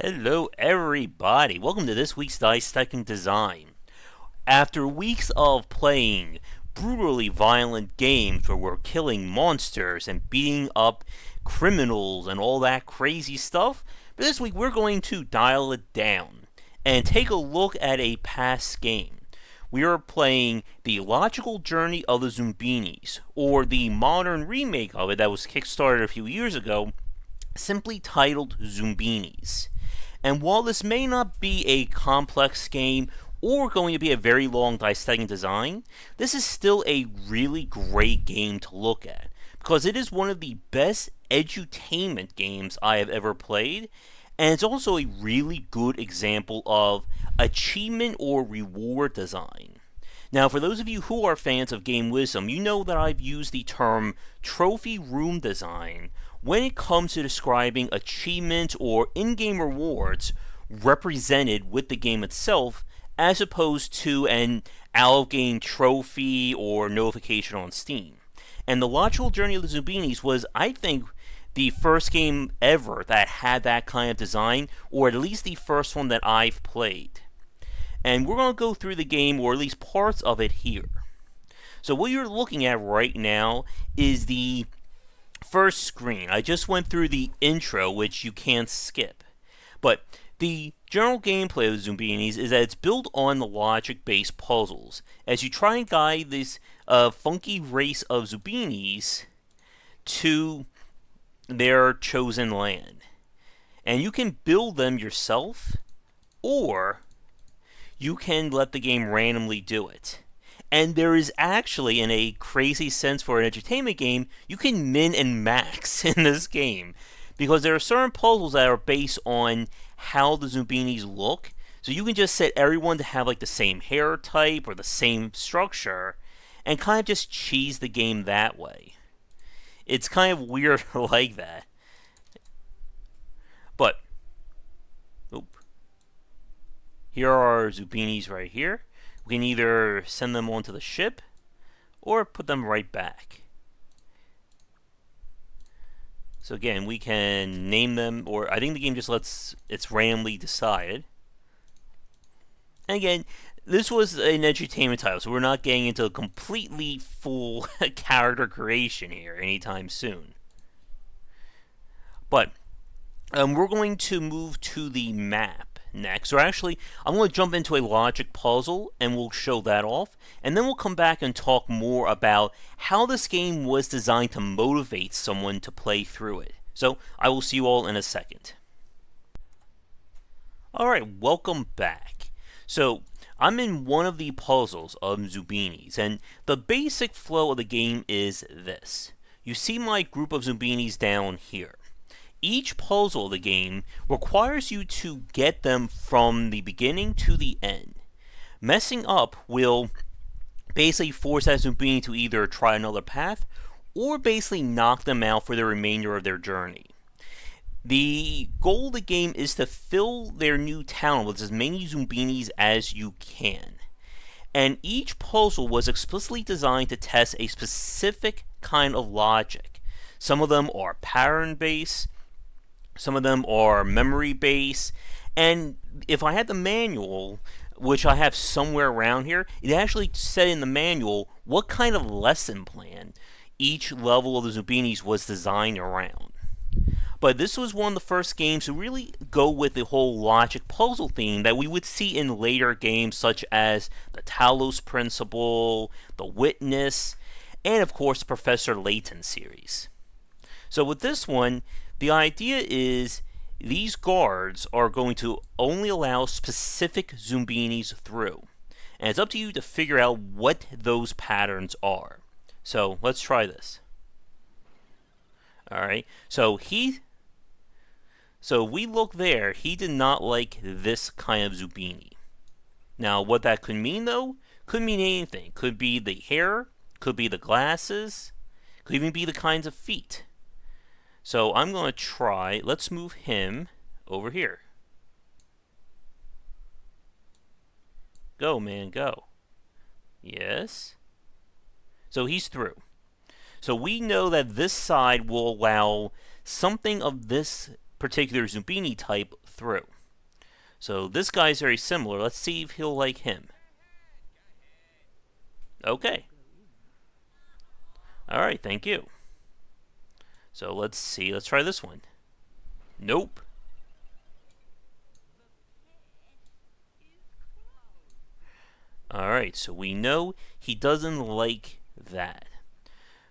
Hello everybody, welcome to this week's Dissecting Design. After weeks of playing brutally violent games where we're killing monsters and beating up criminals and all that crazy stuff, this week we're going to dial it down and take a look at a past game. We are playing The Logical Journey of the Zoombinis, or the modern remake of it that was kickstarted a few years ago, simply titled Zoombinis. And while this may not be a complex game or going to be a very long dissecting design, this is still a really great game to look at because it is one of the best edutainment games I have ever played, and it's also a really good example of achievement or reward design. Now, for those of you who are fans of Game Wisdom, you know that I've used the term trophy room design when it comes to describing achievements or in-game rewards represented with the game itself, as opposed to an out-of-game trophy or notification on Steam. And The Logical Journey of the Zoombinis was, I think, the first game ever that had that kind of design, or at least the first one that I've played. And we're going to go through the game, or at least parts of it here. So what you're looking at right now is the first screen. I just went through the intro, which you can't skip. But the general gameplay of Zoombinis is that it's built on the logic-based puzzles, as you try and guide this funky race of Zoombinis to their chosen land. And you can build them yourself, or you can let the game randomly do it. And there is actually, in a crazy sense for an entertainment game, you can min and max in this game. Because there are certain puzzles that are based on how the Zoombinis look. So you can just set everyone to have like the same hair type or the same structure, and kind of just cheese the game that way. It's kind of weird like that. But, here are our Zoombinis right here. We can either send them onto the ship or put them right back. So again, we can name them, or I think the game just lets it's randomly decided. And again, this was an edutainment title, so we're not getting into a completely full character creation here anytime soon. But we're going to move to the map next. Or actually, I'm going to jump into a logic puzzle and we'll show that off. And then we'll come back and talk more about how this game was designed to motivate someone to play through it. So I will see you all in a second. Alright, welcome back. So I'm in one of the puzzles of Zoombinis, and the basic flow of the game is this. You see my group of Zoombinis down here. Each puzzle of the game requires you to get them from the beginning to the end. Messing up will basically force that Zoombini to either try another path or basically knock them out for the remainder of their journey. The goal of the game is to fill their new town with as many Zoombinis as you can. And each puzzle was explicitly designed to test a specific kind of logic. Some of them are pattern-based, some of them are memory-based, and if I had the manual, which I have somewhere around here, it actually said in the manual what kind of lesson plan each level of the Zoombinis was designed around. But this was one of the first games to really go with the whole logic puzzle theme that we would see in later games such as the Talos Principle, the Witness, and of course the Professor Layton series. So with this one, the idea is these guards are going to only allow specific Zoombinis through. And it's up to you to figure out what those patterns are. So let's try this. Alright, so we look there, he did not like this kind of Zoombini. Now what that could mean though, could mean anything. Could be the hair, could be the glasses, could even be the kinds of feet. So I'm going to try, let's move him over here. Go, man, go. Yes. So he's through. So we know that this side will allow something of this particular Zombini type through. So this guy's very similar. Let's see if he'll like him. Okay. Alright, thank you. So let's see. Let's try this one. Nope. Alright, so we know he doesn't like that.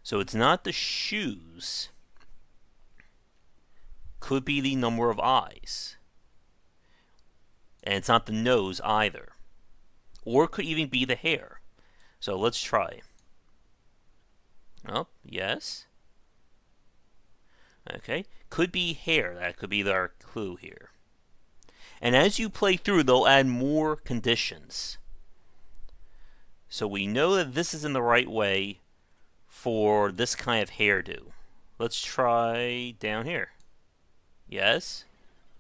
So it's not the shoes. Could be the number of eyes. And it's not the nose either. Or it could even be the hair. So let's try. Oh, yes. Okay. Could be hair. That could be our clue here. And as you play through, they'll add more conditions. So we know that this is in the right way for this kind of hairdo. Let's try down here. Yes,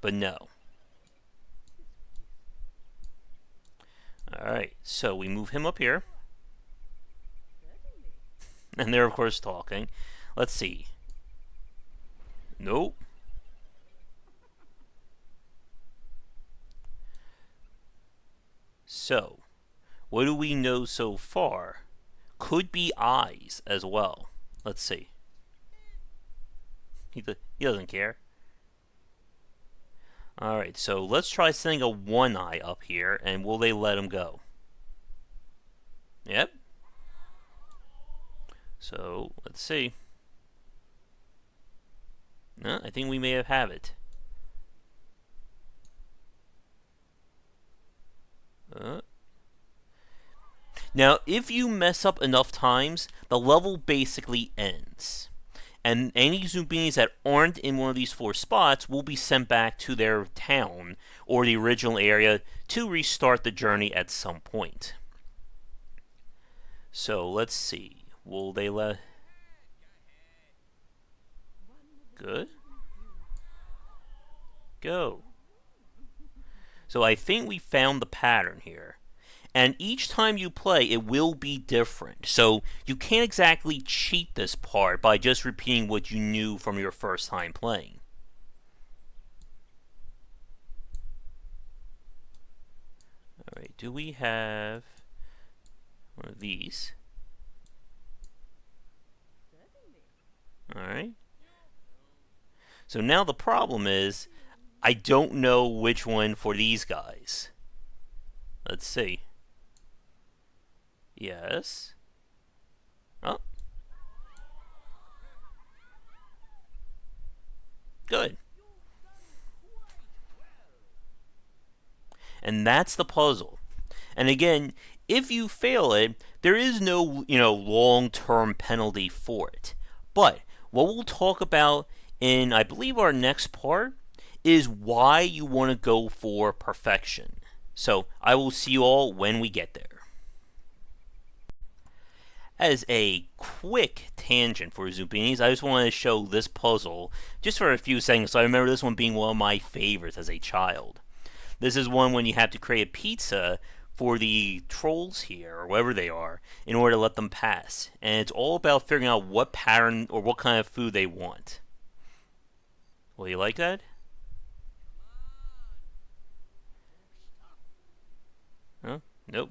but no. Alright, so we move him up here. And they're, of course, talking. Let's see. Nope. So, what do we know so far? Could be eyes as well. Let's see. He doesn't care. Alright, so let's try sending a one eye up here, and will they let him go? Yep. So, let's see. No, I think we may have it. Now, if you mess up enough times, the level basically ends. And any Zoombinis that aren't in one of these 4 spots will be sent back to their town or the original area to restart the journey at some point. So let's see. Will they let... Good. Go. So I think we found the pattern here. And each time you play, it will be different. So you can't exactly cheat this part by just repeating what you knew from your first time playing. Alright, do we have one of these? Alright. So now the problem is, I don't know which one for these guys. Let's see. Yes. Oh. Good. And that's the puzzle. And again, if you fail it, there is no, long-term penalty for it. But what we'll talk about in, I believe, our next part is why you want to go for perfection. So I will see you all when we get there. As a quick tangent for Zoombinis, I just wanted to show this puzzle just for a few seconds. So I remember this one being one of my favorites as a child. This is one when you have to create a pizza for the trolls here, or whatever they are, in order to let them pass. And it's all about figuring out what pattern or what kind of food they want. Will you like that? Huh? Nope.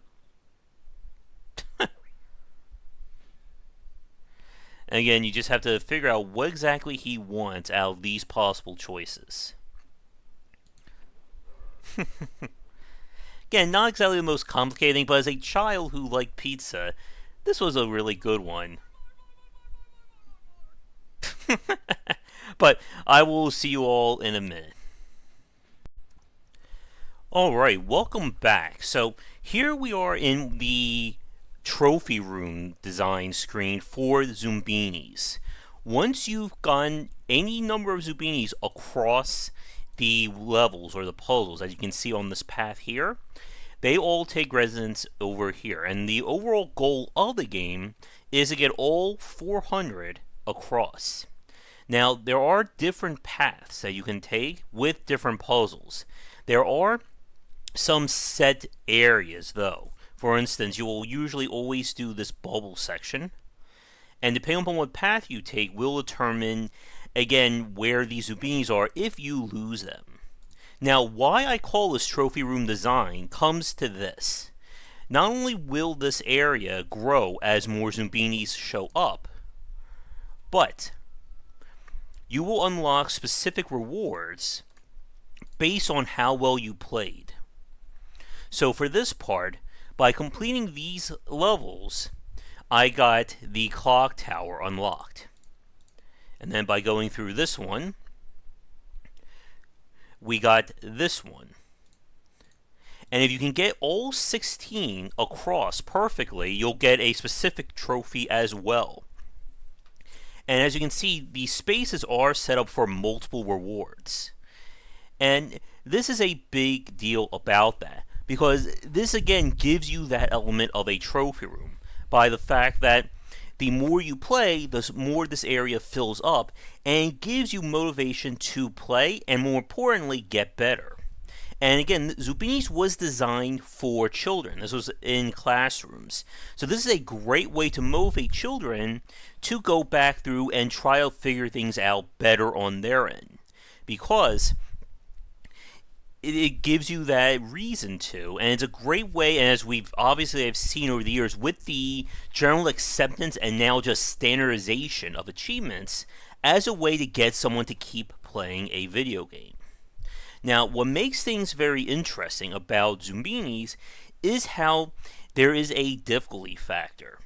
And again, you just have to figure out what exactly he wants out of these possible choices. Again, not exactly the most complicated thing, but as a child who liked pizza, this was a really good one. But I will see you all in a minute. Alright, welcome back. So here we are in the trophy room design screen for Zoombinis. Once you've gotten any number of Zoombinis across the levels or the puzzles, as you can see on this path here, they all take residence over here. And the overall goal of the game is to get all 400 across. Now, there are different paths that you can take with different puzzles. There are some set areas, though. For instance, you will usually always do this bubble section. And depending upon what path you take will determine, again, where these Zoombinis are if you lose them. Now, why I call this trophy room design comes to this. Not only will this area grow as more Zoombinis show up, but you will unlock specific rewards based on how well you played. So for this part, by completing these levels, I got the clock tower unlocked. And then by going through this one, we got this one. And if you can get all 16 across perfectly, you'll get a specific trophy as well. And as you can see, the spaces are set up for multiple rewards. And this is a big deal about that, because this again gives you that element of a trophy room by the fact that the more you play, the more this area fills up and gives you motivation to play and, more importantly, get better. And again, Zoombinis was designed for children. This was in classrooms. So this is a great way to motivate children to go back through and try to figure things out better on their end. Because it gives you that reason to, and it's a great way, and as we've obviously have seen over the years with the general acceptance and now just standardization of achievements, as a way to get someone to keep playing a video game. Now, what makes things very interesting about Zoombinis is how there is a difficulty factor.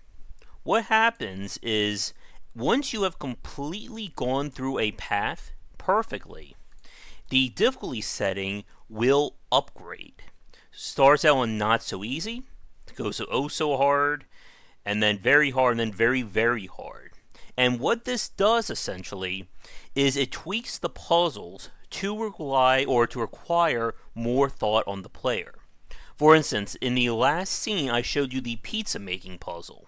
What happens is, once you have completely gone through a path perfectly, the difficulty setting will upgrade. Starts out on not so easy, goes to oh so hard, and then very hard, and then very, very hard. And what this does essentially is it tweaks the puzzles to rely or to require more thought on the player. For instance, in the last scene I showed you the pizza making puzzle.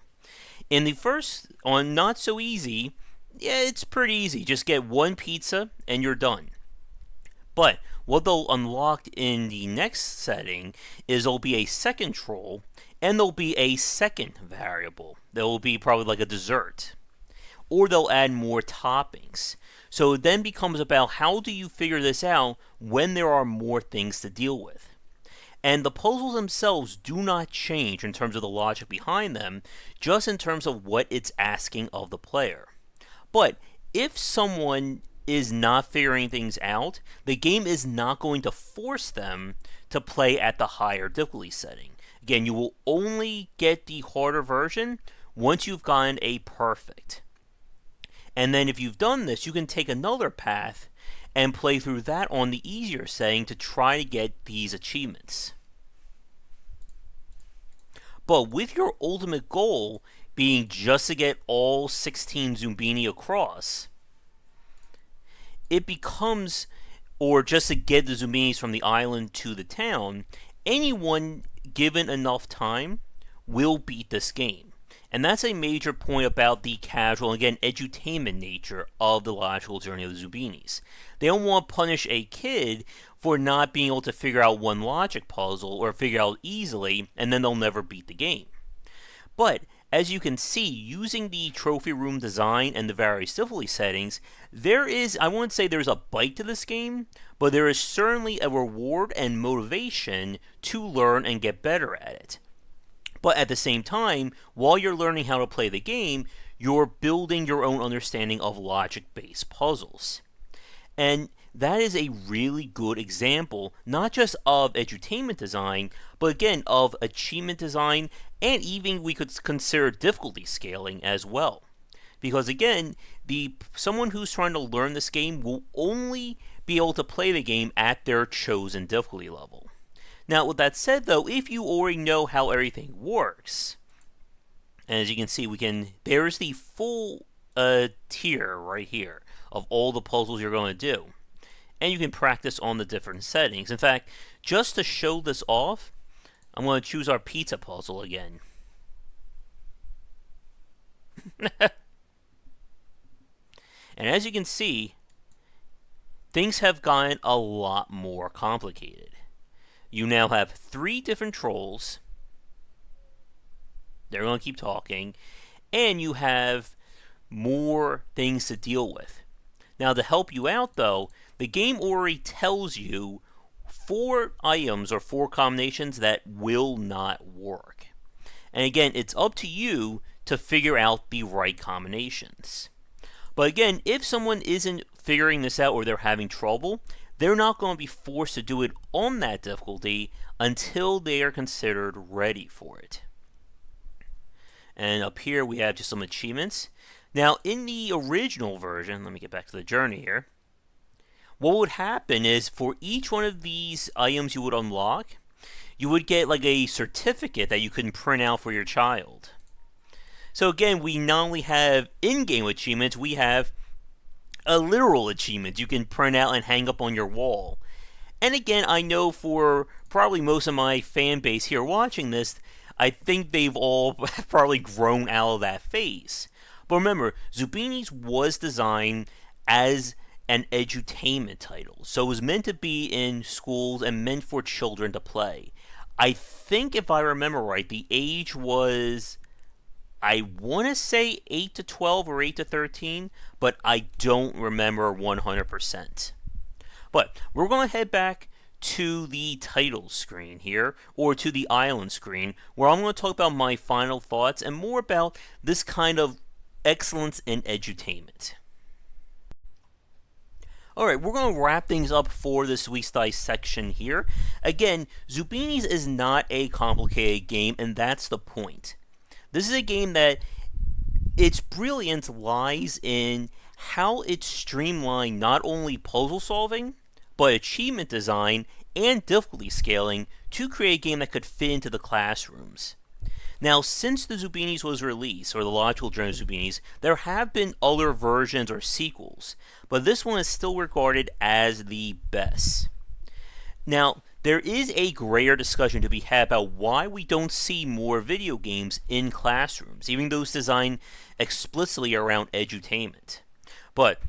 In the first, on not so easy, yeah, it's pretty easy. Just get one pizza and you're done. But what they'll unlock in the next setting is there'll be a second troll and there'll be a second variable. There will be probably like a dessert. Or they'll add more toppings. So it then becomes about how do you figure this out when there are more things to deal with. And the puzzles themselves do not change in terms of the logic behind them, just in terms of what it's asking of the player. But if someone is not figuring things out, the game is not going to force them to play at the higher difficulty setting. Again, you will only get the harder version once you've gotten a perfect. And then if you've done this, you can take another path and play through that on the easier setting to try to get these achievements. But with your ultimate goal being just to get all 16 Zoombini across, it becomes, or just to get the Zoombinis from the island to the town, anyone given enough time will beat this game. And that's a major point about the casual, again, edutainment nature of the logical journey of the Zoombinis. They don't want to punish a kid for not being able to figure out one logic puzzle or figure out easily, and then they'll never beat the game. But as you can see, using the trophy room design and the various difficulty settings, there is, I wouldn't say there's a bite to this game, but there is certainly a reward and motivation to learn and get better at it. But at the same time, while you're learning how to play the game, you're building your own understanding of logic-based puzzles. And that is a really good example, not just of edutainment design, but again, of achievement design, and even we could consider difficulty scaling as well. Because again, someone who's trying to learn this game will only be able to play the game at their chosen difficulty level. Now, with that said, though, if you already know how everything works, and as you can see, there's the full tier right here of all the puzzles you're going to do. And you can practice on the different settings. In fact, just to show this off, I'm going to choose our pizza puzzle again. And as you can see, things have gotten a lot more complicated. You now have 3 different trolls. They're going to keep talking. And you have more things to deal with. Now, to help you out though, the game already tells you 4 items or 4 combinations that will not work. And again, it's up to you to figure out the right combinations. But again, if someone isn't figuring this out or they're having trouble, they're not going to be forced to do it on that difficulty until they are considered ready for it. And up here we have just some achievements. Now, in the original version, let me get back to the journey here. What would happen is for each one of these items you would unlock, you would get like a certificate that you can print out for your child. So again, we not only have in-game achievements, we have a literal achievement you can print out and hang up on your wall. And again, I know for probably most of my fan base here watching this, I think they've all probably grown out of that phase. But remember, Zoombinis was designed as an edutainment title, so it was meant to be in schools and meant for children to play. I think if I remember right, the age was, I want to say 8 to 12 or 8 to 13, but I don't remember 100%. But we're going to head back to the title screen here, or to the island screen, where I'm going to talk about my final thoughts and more about this kind of excellence in edutainment. Alright, we're going to wrap things up for this week's dissection here. Again, Zoombinis is not a complicated game, and that's the point. This is a game that its brilliance lies in how it streamlined not only puzzle solving, but achievement design and difficulty scaling to create a game that could fit into the classrooms. Now, since the Zoombinis was released, or the logical journey of Zoombinis, there have been other versions or sequels, but this one is still regarded as the best. Now, there is a greater discussion to be had about why we don't see more video games in classrooms, even those designed explicitly around edutainment. But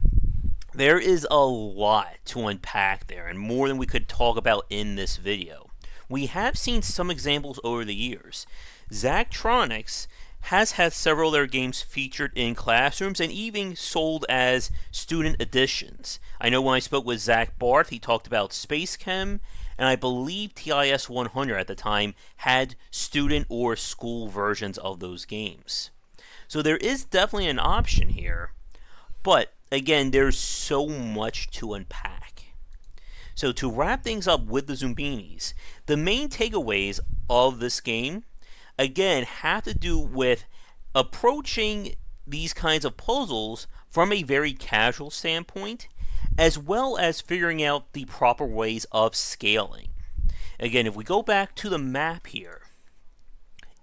there is a lot to unpack there, and more than we could talk about in this video. We have seen some examples over the years. Zachtronics has had several of their games featured in classrooms and even sold as student editions. I know when I spoke with Zach Barth, he talked about Space Chem, and I believe TIS 100 at the time had student or school versions of those games. So there is definitely an option here, but again, there's so much to unpack. So to wrap things up with the Zoombinis, the main takeaways of this game, again, have to do with approaching these kinds of puzzles from a very casual standpoint, as well as figuring out the proper ways of scaling. Again, if we go back to the map here,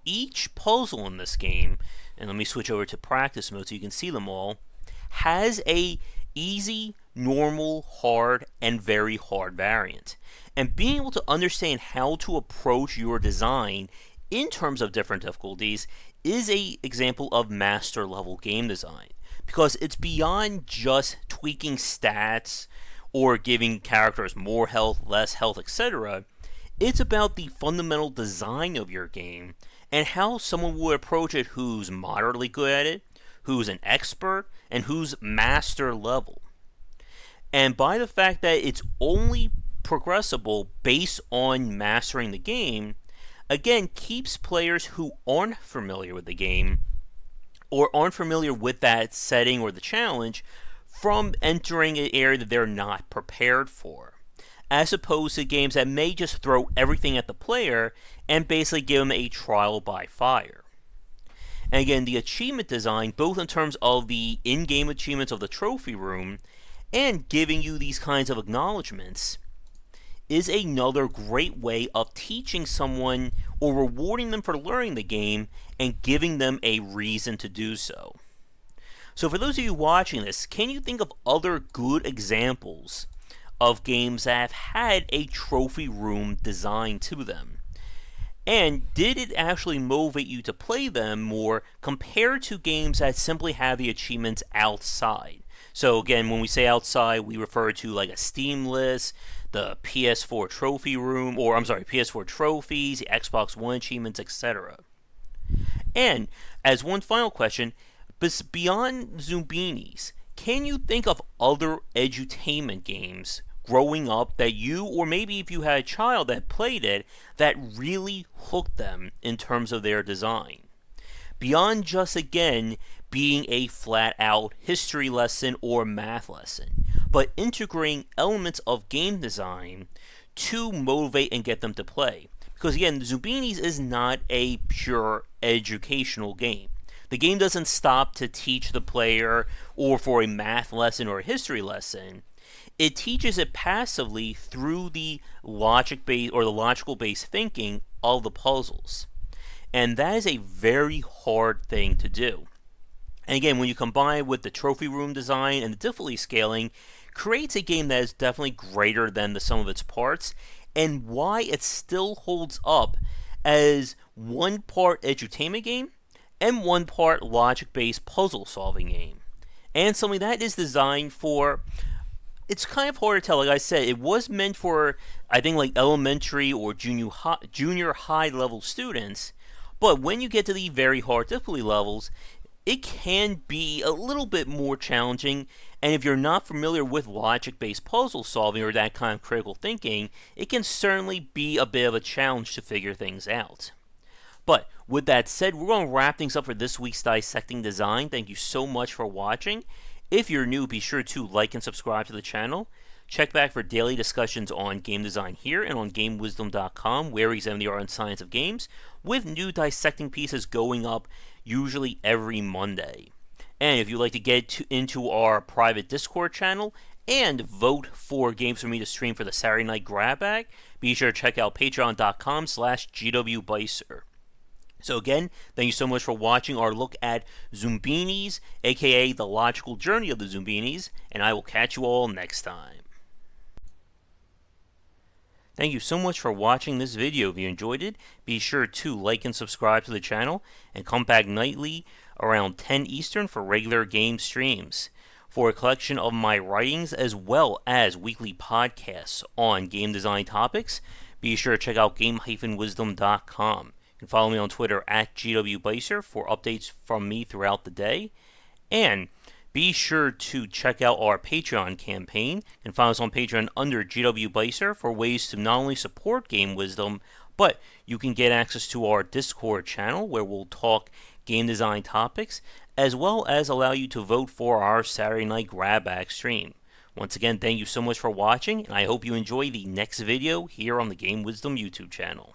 each puzzle in this game, and let me switch over to practice mode so you can see them all, has a easy, normal, hard, and very hard variant. And being able to understand how to approach your design in terms of different difficulties is an example of master level game design, because it's beyond just tweaking stats or giving characters more health, less health, etc. It's about the fundamental design of your game and how someone would approach it who's moderately good at it, who's an expert, and who's master level. And by the fact that it's only progressible based on mastering the game, again, keeps players who aren't familiar with the game or aren't familiar with that setting or the challenge from entering an area that they're not prepared for, as opposed to games that may just throw everything at the player and basically give them a trial by fire. And again, the achievement design, both in terms of the in-game achievements of the trophy room and giving you these kinds of acknowledgments, is another great way of teaching someone or rewarding them for learning the game and giving them a reason to do so. So for those of you watching this, can you think of other good examples of games that have had a trophy room design to them? And did it actually motivate you to play them more compared to games that simply have the achievements outside? So again, when we say outside, we refer to like a Steam list, the PS4 trophy room, or I'm sorry, PS4 trophies, the Xbox One achievements, etc. And as one final question, But beyond Zoombinis, can you think of other edutainment games growing up that you, or maybe if you had a child that played it, that really hooked them in terms of their design? Beyond just, again, being a flat out history lesson or math lesson, but integrating elements of game design to motivate and get them to play. Because again, Zoombinis is not a pure educational game. The game doesn't stop to teach the player or for a math lesson or a history lesson. It teaches it passively through the logic based or the logical based thinking of the puzzles. And that is a very hard thing to do. And again, when you combine with the trophy room design and the difficulty scaling, creates a game that is definitely greater than the sum of its parts, and why it still holds up as one part edutainment game and one part logic-based puzzle-solving game. And something that is designed for, it's kind of hard to tell. Like I said, it was meant for, I think, like elementary or junior high level students, but when you get to the very hard difficulty levels, it can be a little bit more challenging, and if you're not familiar with logic-based puzzle solving or that kind of critical thinking, it can certainly be a bit of a challenge to figure things out. But with that said, we're going to wrap things up for this week's Dissecting Design. Thank you so much for watching. If you're new, be sure to like and subscribe to the channel. Check back for daily discussions on game design here and on GameWisdom.com, where we examine the art and science of games, with new dissecting pieces going up usually every Monday. And if you'd like to get into our private Discord channel and vote for games for me to stream for the Saturday Night Grab Bag, be sure to check out patreon.com/GWBicer. So again, thank you so much for watching our look at Zoombinis, aka the logical journey of the Zoombinis, and I will catch you all next time. Thank you so much for watching this video. If you enjoyed it, be sure to like and subscribe to the channel, and come back nightly around 10 Eastern for regular game streams. For a collection of my writings as well as weekly podcasts on game design topics, be sure to check out game-wisdom.com. You can follow me on Twitter at GWBicer for updates from me throughout the day. And be sure to check out our Patreon campaign. You can find us on Patreon under GWBicer for ways to not only support Game Wisdom, but you can get access to our Discord channel where we'll talk game design topics, as well as allow you to vote for our Saturday Night Grab Bag stream. Once again, thank you so much for watching, and I hope you enjoy the next video here on the Game Wisdom YouTube channel.